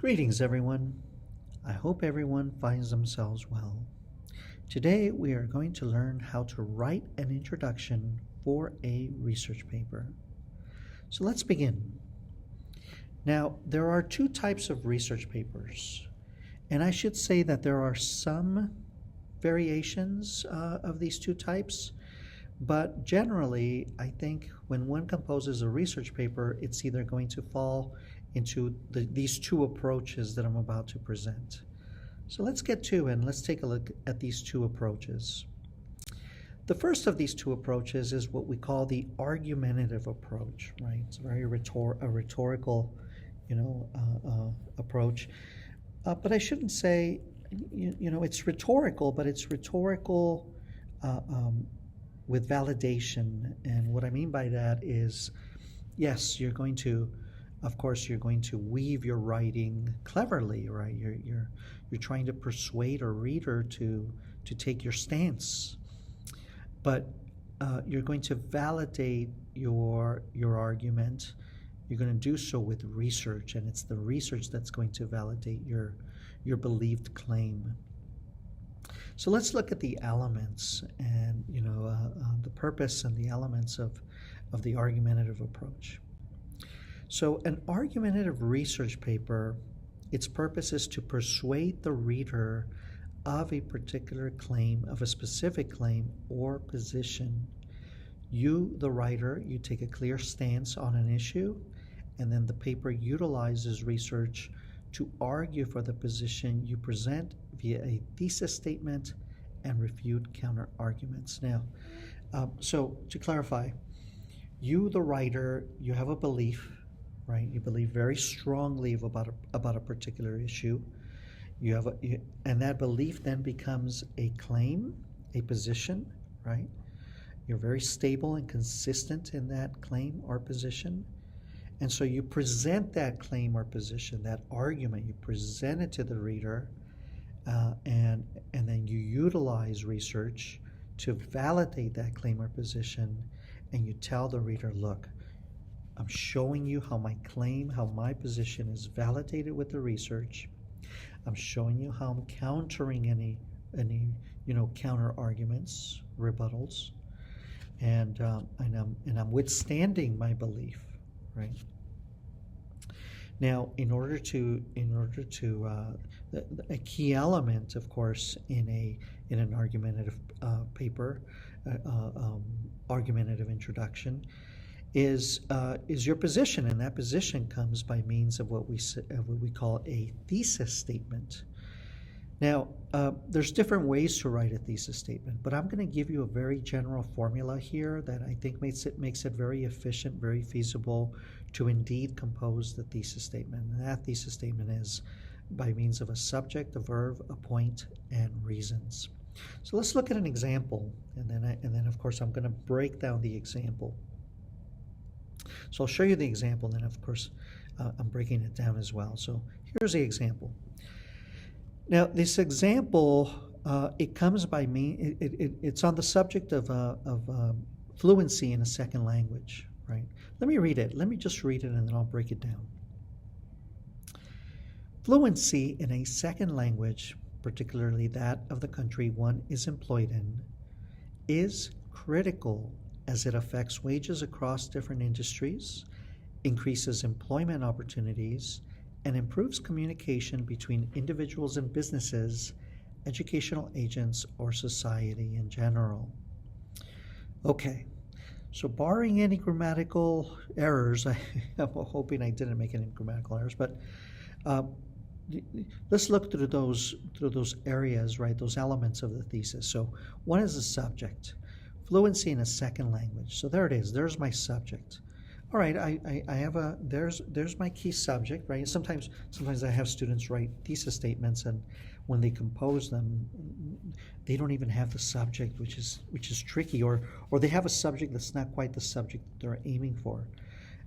Greetings, everyone. I hope everyone finds themselves well. Today, we are going to learn how to write an introduction for a research paper. So let's begin. Now, there are two types of research papers, and I should say that there are some variations of these two types, but generally, I think when one composes a research paper, it's either going to fall into these two approaches that I'm about to present. So let's get to it and let's take a look at these two approaches. The first of these two approaches is what we call the argumentative approach, right? It's a very rhetorical, approach. But I shouldn't say, it's rhetorical, but it's rhetorical with validation. And what I mean by that is, yes, you're going to weave your writing cleverly, right? You're trying to persuade a reader to take your stance, but you're going to validate your argument. You're going to do so with research, and it's the research that's going to validate your believed claim. So let's look at the elements and the purpose and the elements of the argumentative approach. So an argumentative research paper, its purpose is to persuade the reader of a particular claim, of a specific claim or position. You, the writer, you take a clear stance on an issue, and then the paper utilizes research to argue for the position you present via a thesis statement and refute counter arguments. Now, so to clarify, you, the writer, you have a belief, right? You believe very strongly about a particular issue. And that belief then becomes a claim, a position, right? You're very stable and consistent in that claim or position. And so you present that claim or position, that argument, you present it to the reader, and then you utilize research to validate that claim or position, and you tell the reader, look, I'm showing you how my claim, how my position is validated with the research. I'm showing you how I'm countering any counter arguments, rebuttals, and I'm withstanding my belief, right? Now, in order to a key element, of course, in an argumentative paper, argumentative introduction, is your position, and that position comes by means of what we call a thesis statement. Now, there's different ways to write a thesis statement, but I'm going to give you a very general formula here that I think makes it very efficient, very feasible to indeed compose the thesis statement. And that thesis statement is by means of a subject, a verb, a point, and reasons. So let's look at an example, and then of course I'm going to break down the example. So I'll show you the example, and then of course I'm breaking it down as well. So here's the example. Now this example, it comes by me. It's on the subject of fluency in a second language, right? Let me read it. Let me just read it, and then I'll break it down. Fluency in a second language, particularly that of the country one is employed in, is critical as it affects wages across different industries, increases employment opportunities, and improves communication between individuals and businesses, educational agents, or society in general. Okay, so barring any grammatical errors, I'm hoping I didn't make any grammatical errors, but let's look through those areas, right? Those elements of the thesis. So one is the subject. Fluency in a second language. So there it is. There's my subject. All right, I have there's my key subject, right? Sometimes I have students write thesis statements, and when they compose them, they don't even have the subject, which is tricky, or they have a subject that's not quite the subject they're aiming for.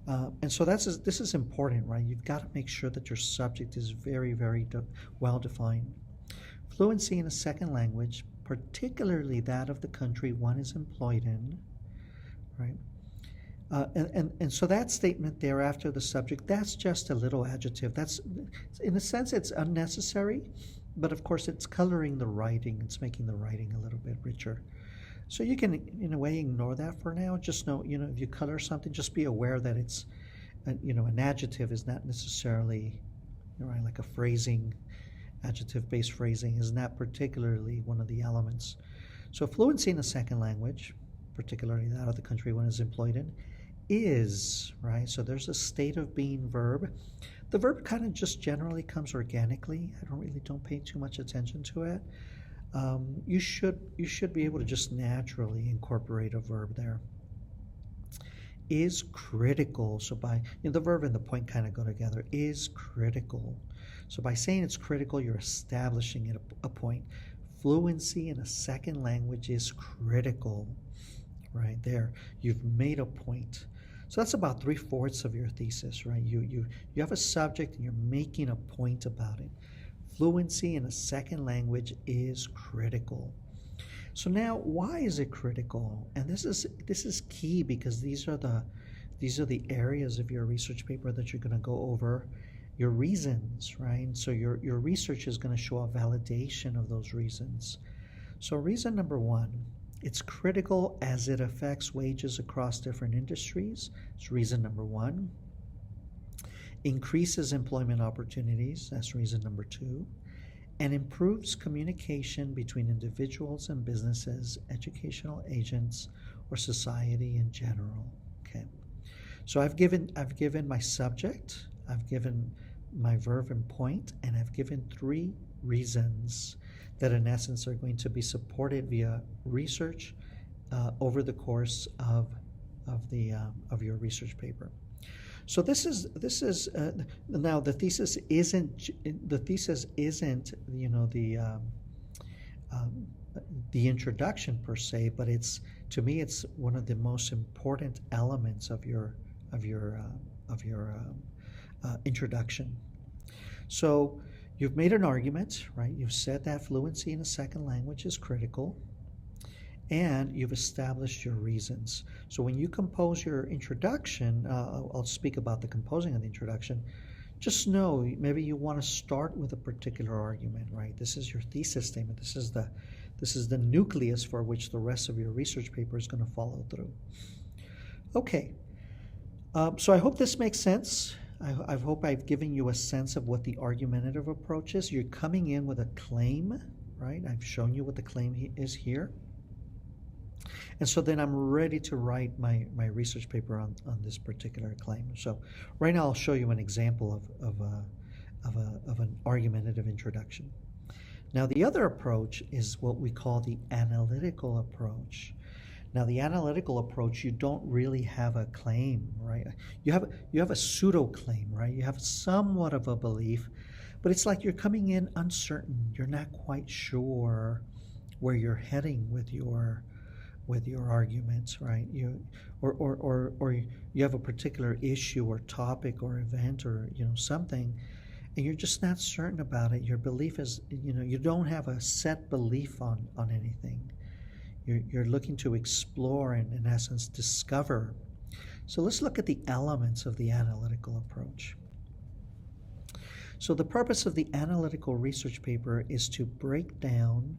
And so this is important, right? You've got to make sure that your subject is very, very well defined. Fluency in a second language, particularly that of the country one is employed in, right? And so that statement there after the subject, that's just a little adjective. That's, in a sense, it's unnecessary, but of course it's coloring the writing. It's making the writing a little bit richer. So you can, in a way, ignore that for now. Just know, if you color something, just be aware that it's, an adjective is not necessarily, right, like a phrasing, adjective-based phrasing is not particularly one of the elements. So fluency in a second language, particularly that of the country one is employed in, is, right? So there's a state of being verb. The verb kind of just generally comes organically. Don't pay too much attention to it. You should be able to just naturally incorporate a verb there. Is critical. So by, the verb and the point kind of go together. Is critical. So by saying it's critical, you're establishing a point. Fluency in a second language is critical. Right there, you've made a point. So that's about 3/4 of your thesis, right? You have a subject and you're making a point about it. Fluency in a second language is critical. So now, why is it critical? And this is key, because these are the areas of your research paper that you're going to go over, your reasons, right? So your research is going to show a validation of those reasons. So reason number 1. It's critical as it affects wages across different industries. It's reason number 1. Increases employment opportunities. That's reason number 2. And improves communication between individuals and businesses, educational agents, or society in general. Okay. So I've given my subject, I've given my verb and point, and I've given 3 reasons that in essence are going to be supported via research over the course of your research paper. So this is now the thesis isn't the introduction per se, but to me it's one of the most important elements of your introduction. So you've made an argument, right? You've said that fluency in a second language is critical, and you've established your reasons. So when you compose your introduction, I'll speak about the composing of the introduction. Just know, maybe you want to start with a particular argument, right? This is your thesis statement. This is the nucleus for which the rest of your research paper is going to follow through. Okay, so I hope this makes sense. I hope I've given you a sense of what the argumentative approach is. You're coming in with a claim, right? I've shown you what the claim is here. And so then I'm ready to write my research paper on this particular claim. So right now I'll show you an example of an argumentative introduction. Now the other approach is what we call the analytical approach. Now the analytical approach, you don't really have a claim, right? You have a pseudo claim, right? You have somewhat of a belief, but it's like you're coming in uncertain. You're not quite sure where you're heading with your arguments, right? Or you have a particular issue or topic or event or something, and you're just not certain about it. Your belief is, you don't have a set belief on anything. You're looking to explore and, in essence, discover. So let's look at the elements of the analytical approach. So the purpose of the analytical research paper is to break down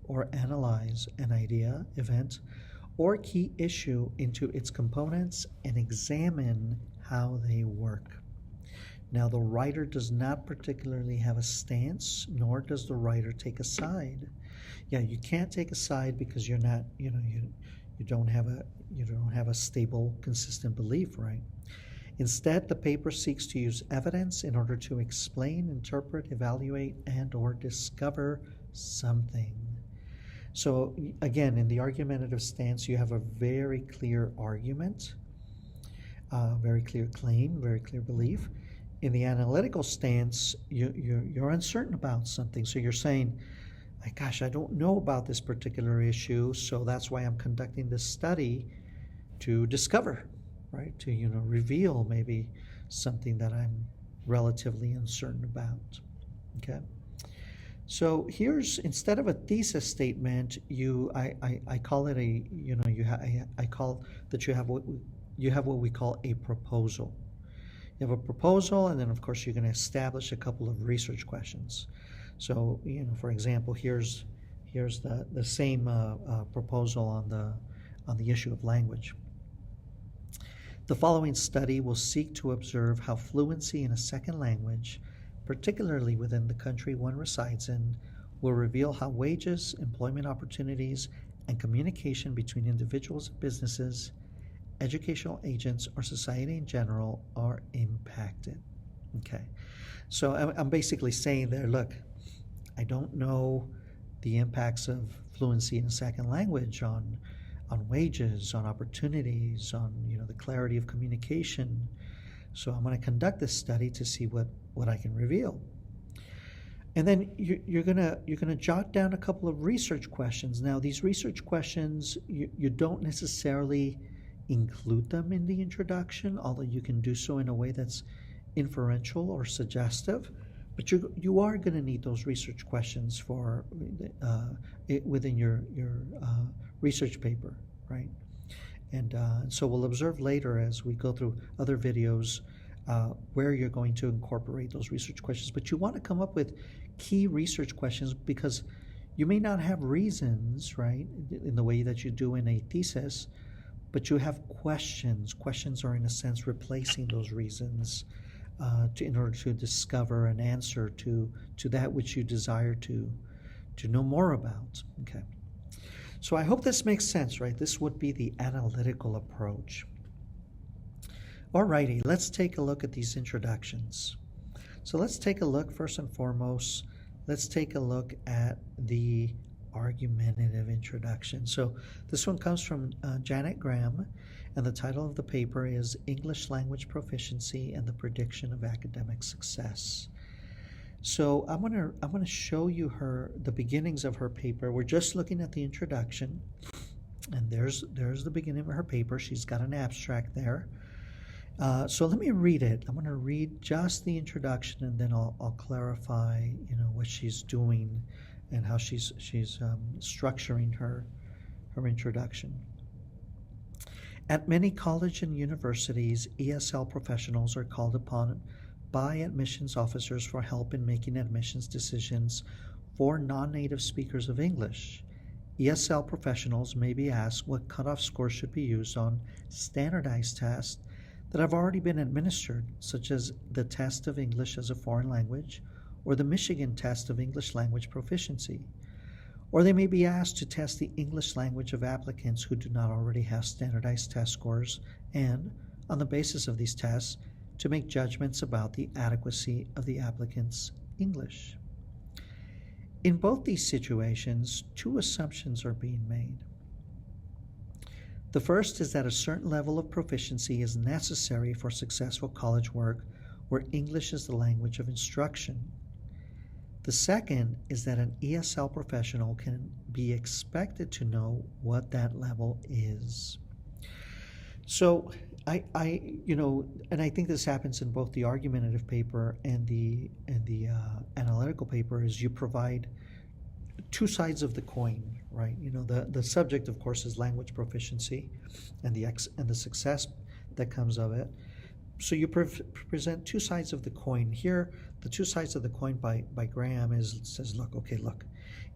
or analyze an idea, event, or key issue into its components and examine how they work. Now, the writer does not particularly have a stance, nor does the writer take a side. Yeah, you can't take a side because you're not, you don't have a stable, consistent belief, right? Instead, the paper seeks to use evidence in order to explain, interpret, evaluate, and or discover something. So again, in the argumentative stance, you have a very clear argument, very clear claim, very clear belief. In the analytical stance, you're uncertain about something. So you're saying, gosh, I don't know about this particular issue, so that's why I'm conducting this study to discover, right? To reveal maybe something that I'm relatively uncertain about. Okay. So here's, instead of a thesis statement, I call it I call that you have what you have what we call a proposal. You have a proposal, and then of course you're going to establish a couple of research questions. So, for example, here's the same proposal on the issue of language. The following study will seek to observe how fluency in a second language, particularly within the country one resides in, will reveal how wages, employment opportunities, and communication between individuals and businesses, educational agents, or society in general are impacted. Okay, so I'm basically saying there, look, I don't know the impacts of fluency in a second language on wages, on opportunities, on the clarity of communication. So I'm going to conduct this study to see what I can reveal. And then you're gonna jot down a couple of research questions. Now these research questions, you don't necessarily include them in the introduction, although you can do so in a way that's inferential or suggestive. But you are going to need those research questions for within your research paper, right? And so we'll observe later as we go through other videos where you're going to incorporate those research questions. But you want to come up with key research questions because you may not have reasons, right, in the way that you do in a thesis, but you have questions. Questions are, in a sense, replacing those reasons in order to discover an answer to that which you desire to know more about. Okay. So I hope this makes sense, right? This would be the analytical approach. Alrighty, let's take a look at these introductions. So let's take a look, first and foremost, let's take a look at the argumentative introduction. So this one comes from Janet Graham, and the title of the paper is English Language Proficiency and the Prediction of Academic Success. So I'm gonna show you the beginnings of her paper. We're just looking at the introduction, and there's the beginning of her paper. She's got an abstract there. So let me read it. I'm going to read just the introduction, and then I'll clarify, what she's doing and how she's structuring her introduction. At many colleges and universities, ESL professionals are called upon by admissions officers for help in making admissions decisions for non-native speakers of English. ESL professionals may be asked what cutoff scores should be used on standardized tests that have already been administered, such as the test of English as a foreign language or the Michigan test of English language proficiency. Or they may be asked to test the English language of applicants who do not already have standardized test scores and, on the basis of these tests, to make judgments about the adequacy of the applicant's English. In both these situations, two assumptions are being made. The first is that a certain level of proficiency is necessary for successful college work where English is the language of instruction. The second is that an ESL professional can be expected to know what that level is. So and I think this happens in both the argumentative paper and the analytical paper, is you provide two sides of the coin, right? The subject, of course, is language proficiency and the success that comes of it. So you present two sides of the coin. Here, the two sides of the coin by Graham says, look,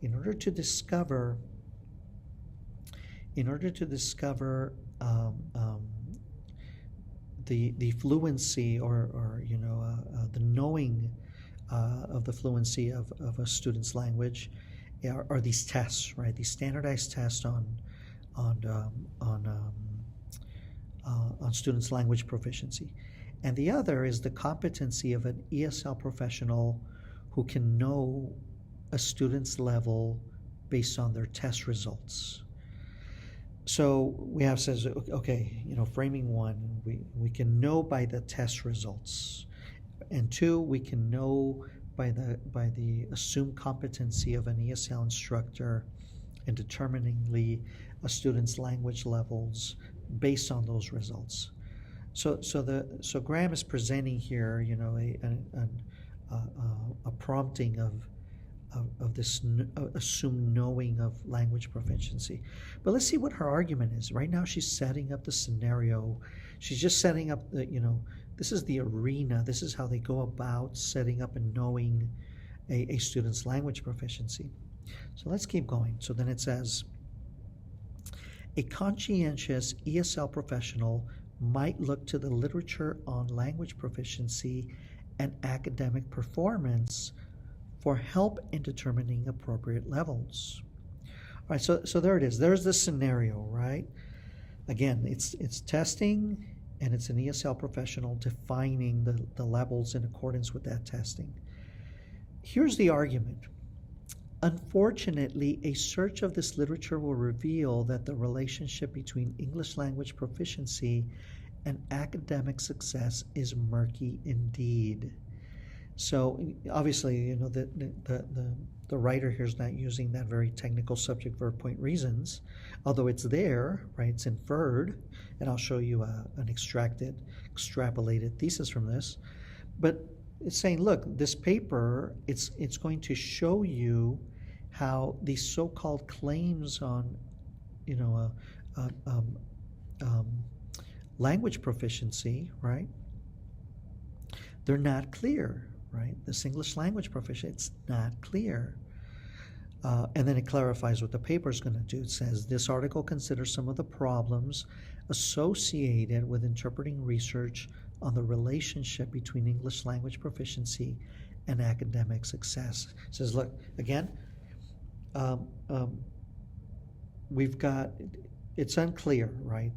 in order to discover the fluency or the knowing of the fluency of a student's language are these tests, right? These standardized tests on students' language proficiency. And the other is the competency of an ESL professional who can know a student's level based on their test results. So we have says, okay, framing one, we can know by the test results. And two, we can know by the assumed competency of an ESL instructor in determining a student's language levels based on those results. So Graham is presenting here, a prompting of this assumed knowing of language proficiency. But let's see what her argument is. Right now, she's setting up the scenario. She's just setting up the, this is the arena. This is how they go about setting up and knowing a student's language proficiency. So let's keep going. So then it says, a conscientious ESL professional might look to the literature on language proficiency and academic performance for help in determining appropriate levels. All right, so there it is. There's the scenario, right? Again, it's testing, and it's an ESL professional defining the levels in accordance with that testing. Here's the argument. Unfortunately, a search of this literature will reveal that the relationship between English language proficiency and academic success is murky indeed. So obviously, the writer here is not using that very technical subject verb point reasons, although it's there, right? It's inferred, and I'll show you an extrapolated thesis from this. But it's saying, look, this paper, it's going to show you how these so-called claims on, language proficiency, right? They're not clear, right? This English language proficiency, it's not clear. And then it clarifies what the paper is going to do. It says, this article considers some of the problems associated with interpreting research on the relationship between English language proficiency and academic success. It says, look, again, we've got, it's unclear, right?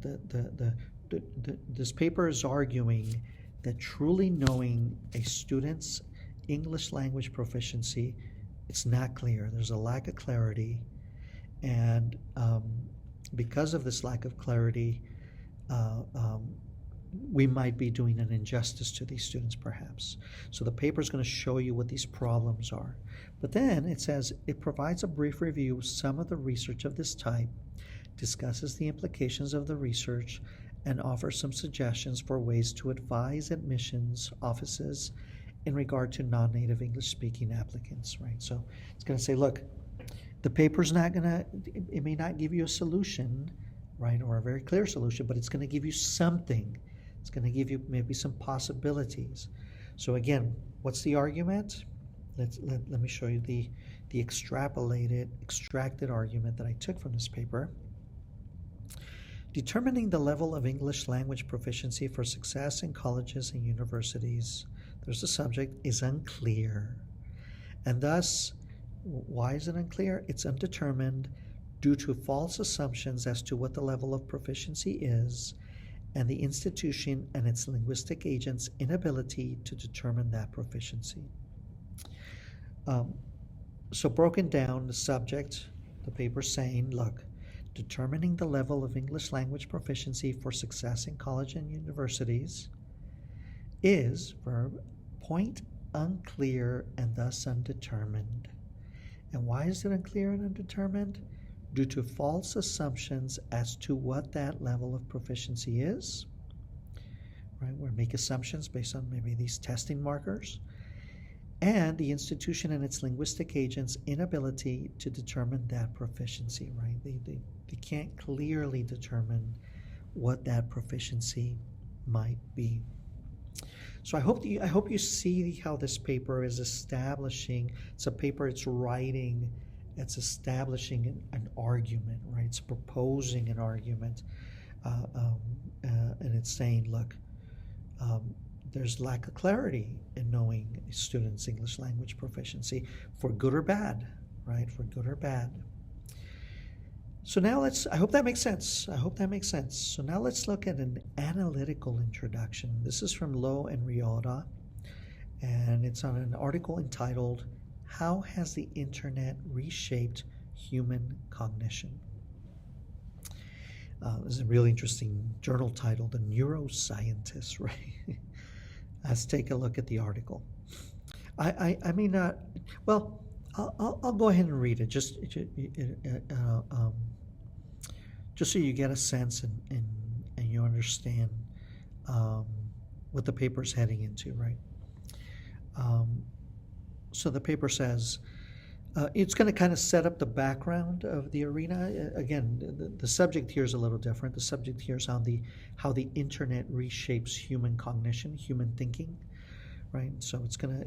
This paper is arguing that truly knowing a student's English language proficiency, it's not clear. There's a lack of clarity. And because of this lack of clarity, we might be doing an injustice to these students, perhaps. So the paper is going to show you what these problems are. But then it says, it provides a brief review of some of the research of this type, discusses the implications of the research, and offers some suggestions for ways to advise admissions offices in regard to non-native English-speaking applicants, right? So it's going to say, look, the paper's not going to, it may not give you a solution, right, or a very clear solution, but it's going to give you something. It's going to give you maybe some possibilities. So again, what's the argument? Let me show you the extracted argument that I took from this paper. Determining the level of English language proficiency for success in colleges and universities, there's the subject, is unclear. And thus, why is it unclear? It's undetermined due to false assumptions as to what the level of proficiency is and the institution and its linguistic agents' inability to determine that proficiency. So broken down, the subject, the paper saying, look, determining the level of English language proficiency for success in college and universities is, verb, point unclear and thus undetermined. And why is it unclear and undetermined? Due to false assumptions as to what that level of proficiency is. Right? We make assumptions based on maybe these testing markers. And the institution and its linguistic agents' inability to determine that proficiency, right? They can't clearly determine what that proficiency might be. So I hope you see how this paper is establishing. It's a paper it's writing. It's establishing an argument, right? It's proposing an argument, and it's saying, look, there's lack of clarity in knowing students' English language proficiency, for good or bad, right? For good or bad. So now I hope that makes sense. So now let's look at an analytical introduction. This is from Lowe and Ryota, and it's on an article entitled, How Has the Internet Reshaped Human Cognition? This is a really interesting journal title, The Neuroscientist, right? Let's take a look at the article. I may not, well, I'll go ahead and read it, just so you get a sense and you understand what the paper is heading into, right? So the paper says, It's going to kind of set up the background of the arena. Again, the subject here is a little different. The subject here is how the internet reshapes human cognition, human thinking, right? So it's gonna.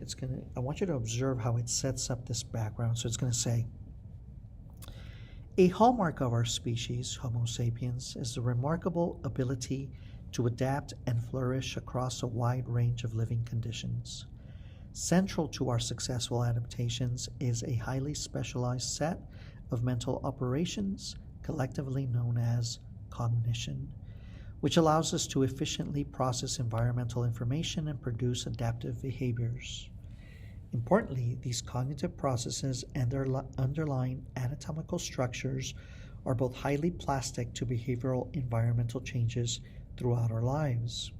I want you to observe how it sets up this background. So it's going to say, a hallmark of our species, Homo sapiens, is the remarkable ability to adapt and flourish across a wide range of living conditions. Central to our successful adaptations is a highly specialized set of mental operations, collectively known as cognition, which allows us to efficiently process environmental information and produce adaptive behaviors. Importantly, these cognitive processes and their underlying anatomical structures are both highly plastic to behavioral environmental changes throughout our lives.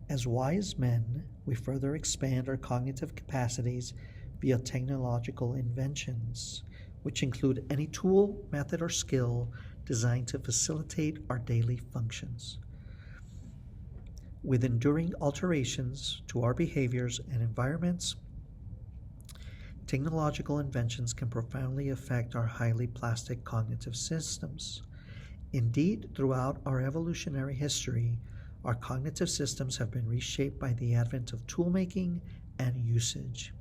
As wise men, we further expand our cognitive capacities via technological inventions, which include any tool, method, or skill designed to facilitate our daily functions. With enduring alterations to our behaviors and environments, technological inventions can profoundly affect our highly plastic cognitive systems. Indeed, throughout our evolutionary history, our cognitive systems have been reshaped by the advent of toolmaking and usage,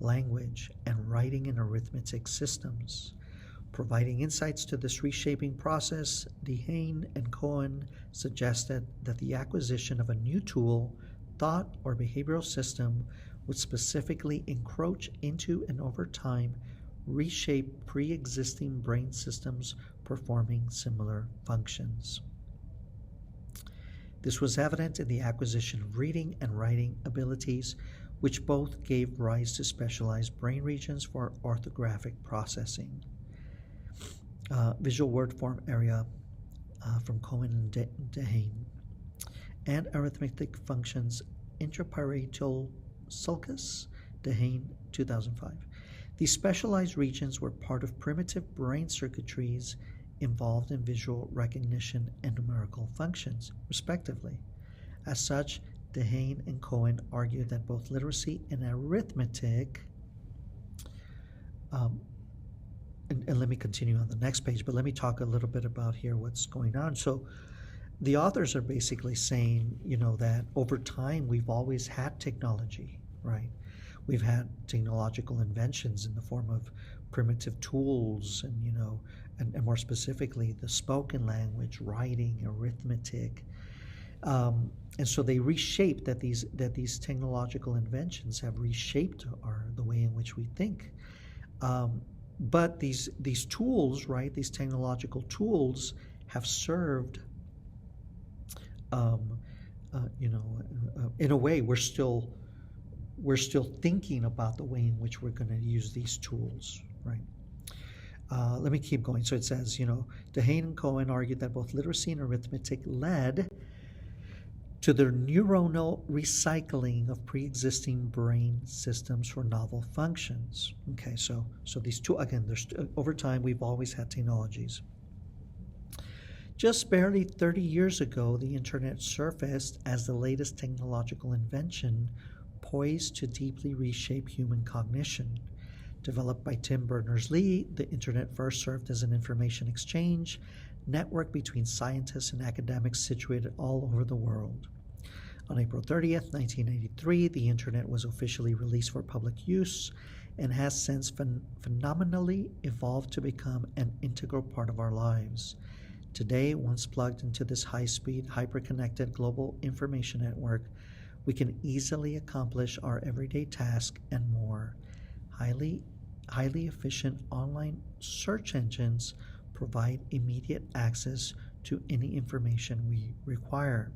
language, and writing and arithmetic systems. Providing insights to this reshaping process, Dehane and Cohen suggested that the acquisition of a new tool, thought, or behavioral system would specifically encroach into and over time reshape pre-existing brain systems performing similar functions. This was evident in the acquisition of reading and writing abilities, which both gave rise to specialized brain regions for orthographic processing. Visual word form area from Cohen and Dehane, and arithmetic functions intraparietal sulcus, Dehane, 2005. These specialized regions were part of primitive brain circuitries involved in visual recognition and numerical functions, respectively. As such, Dehane and Cohen argued that both literacy and arithmetic, and let me continue on the next page, but let me talk a little bit about here what's going on. So the authors are basically saying, that over time we've always had technology, right? We've had technological inventions in the form of primitive tools and, and more specifically the spoken language, writing, arithmetic. And so they reshaped that these technological inventions have reshaped the way in which we think. But these tools, right, these technological tools have served, in a way, we're still thinking about the way in which we're going to use these tools, right? Let me keep going. So it says, Dehane and Cohen argued that both literacy and arithmetic led to the neuronal recycling of pre-existing brain systems for novel functions. Okay, so these two, again, over time, we've always had technologies. Just barely 30 years ago, the internet surfaced as the latest technological invention poised to deeply reshape human cognition. Developed by Tim Berners-Lee, the internet first served as an information exchange network between scientists and academics situated all over the world. On April 30th, 1983, the internet was officially released for public use and has since phenomenally evolved to become an integral part of our lives. Today, once plugged into this high-speed, hyper-connected global information network, we can easily accomplish our everyday tasks and more. Highly efficient online search engines provide immediate access to any information we require.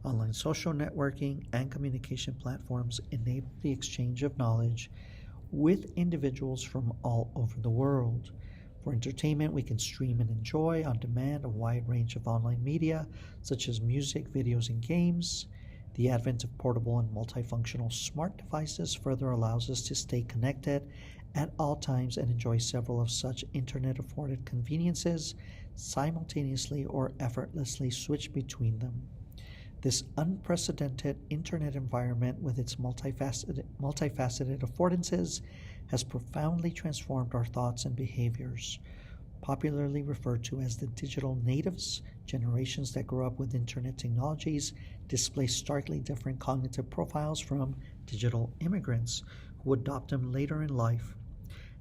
Online social networking and communication platforms enable the exchange of knowledge with individuals from all over the world. For entertainment, we can stream and enjoy on demand a wide range of online media, such as music, videos, and games. The advent of portable and multifunctional smart devices further allows us to stay connected at all times and enjoy several of such internet-afforded conveniences, simultaneously or effortlessly switch between them. This unprecedented internet environment with its multifaceted affordances has profoundly transformed our thoughts and behaviors. Popularly referred to as the digital natives, generations that grew up with internet technologies display starkly different cognitive profiles from digital immigrants who adopt them later in life.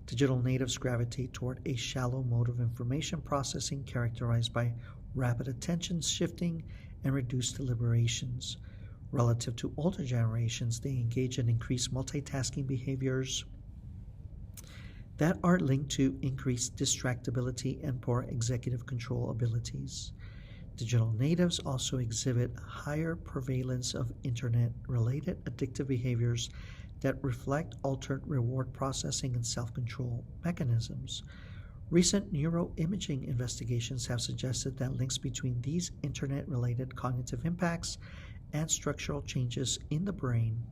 Digital natives gravitate toward a shallow mode of information processing characterized by rapid attention shifting and reduced deliberations. Relative to older generations, they engage in increased multitasking behaviors that are linked to increased distractibility and poor executive control abilities. Digital natives also exhibit higher prevalence of internet-related addictive behaviors that reflect altered reward processing and self-control mechanisms. Recent neuroimaging investigations have suggested that links between these internet-related cognitive impacts and structural changes in the brain.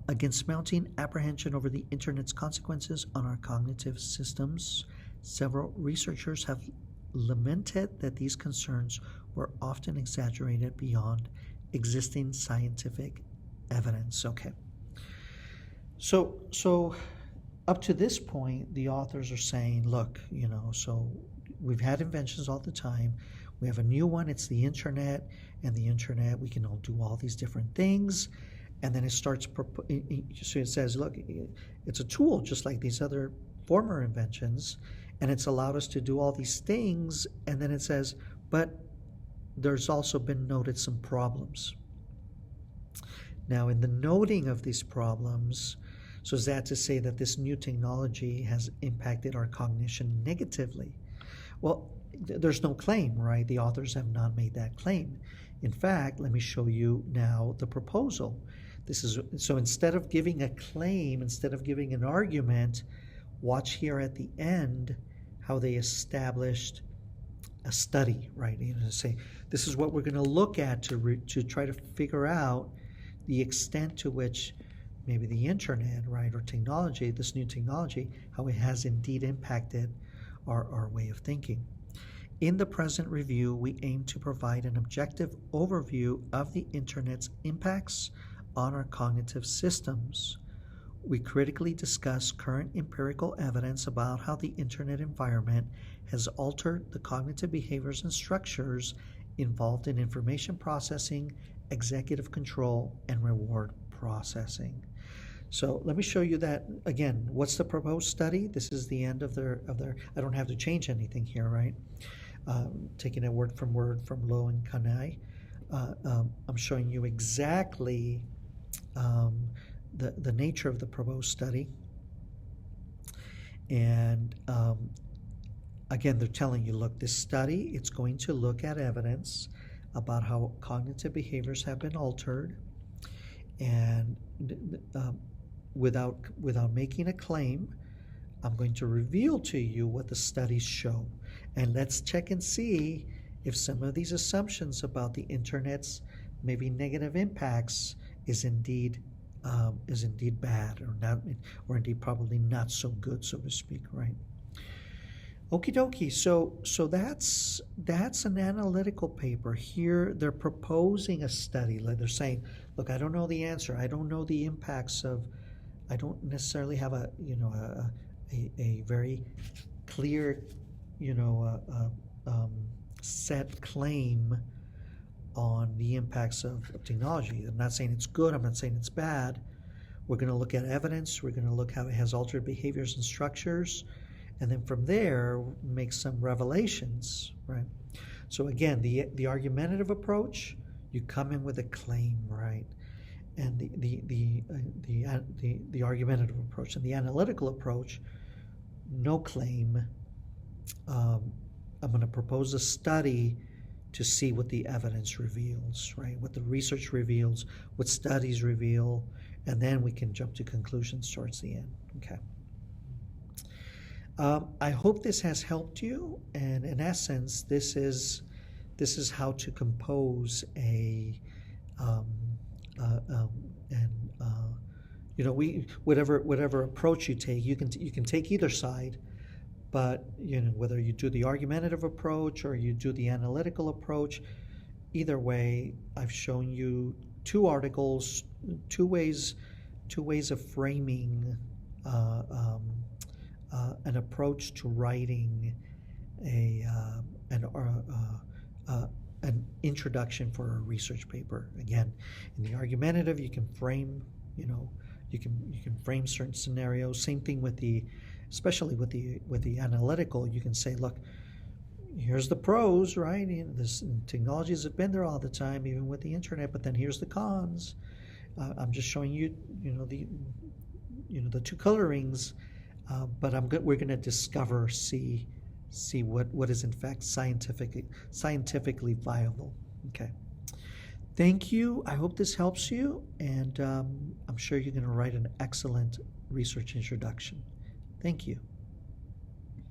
Against mounting apprehension over the internet's consequences on our cognitive systems, several researchers have lamented that these concerns were often exaggerated beyond existing scientific evidence. Okay. So up to this point, the authors are saying, look, so we've had inventions all the time. We have a new one, it's the internet, and the internet, we can all do all these different things. And then it starts, so it says, look, it's a tool just like these other former inventions, and it's allowed us to do all these things. And then it says, but there's also been noted some problems. Now, in the noting of these problems, so is that to say that this new technology has impacted our cognition negatively? Well, there's no claim, right? The authors have not made that claim. In fact, let me show you now the proposal. So instead of giving a claim, instead of giving an argument, watch here at the end how they established a study, right? Say this is what we're going to look at to try to figure out the extent to which maybe the internet, right, or technology, this new technology, how it has indeed impacted our way of thinking. In the present review, we aim to provide an objective overview of the internet's impacts on our cognitive systems. We critically discuss current empirical evidence about how the internet environment has altered the cognitive behaviors and structures involved in information processing, executive control, and reward processing. So let me show you that again. What's the proposed study? This is the end of their. I don't have to change anything here, right? Taking it word from Low and Kanai. I'm showing you exactly the nature of the proposed study. And again, they're telling you, look, this study, it's going to look at evidence about how cognitive behaviors have been altered, and without making a claim, I'm going to reveal to you what the studies show. And let's check and see if some of these assumptions about the internet's maybe negative impacts is indeed bad, or not, or indeed probably not so good, so to speak, right? Okie dokie. So that's an analytical paper. Here they're proposing a study. Like they're saying, look, I don't know the answer. I don't know the impacts of. I don't necessarily have a very clear set claim on the impacts of technology. I'm not saying it's good. I'm not saying it's bad. We're going to look at evidence. We're going to look how it has altered behaviors and structures. And then from there, make some revelations, right? So again, the argumentative approach, you come in with a claim, right? And the argumentative approach and the analytical approach, no claim. I'm going to propose a study to see what the evidence reveals, right? What the research reveals, what studies reveal, and then we can jump to conclusions towards the end. Okay. I hope this has helped you, and in essence, this is how to compose a whatever approach you take, you can take either side, but whether you do the argumentative approach or you do the analytical approach, either way, I've shown you two articles, two ways, two ways of framing an approach to writing an introduction for a research paper. Again, in the argumentative, you can frame, you can frame certain scenarios. Same thing with especially with the analytical. You can say, look, here's the pros, right? This technologies have been there all the time, even with the internet. But then here's the cons. I'm just showing you, the two colorings. But we're going to discover, see what is in fact scientifically viable. Okay. Thank you. I hope this helps you, and I'm sure you're going to write an excellent research introduction. Thank you.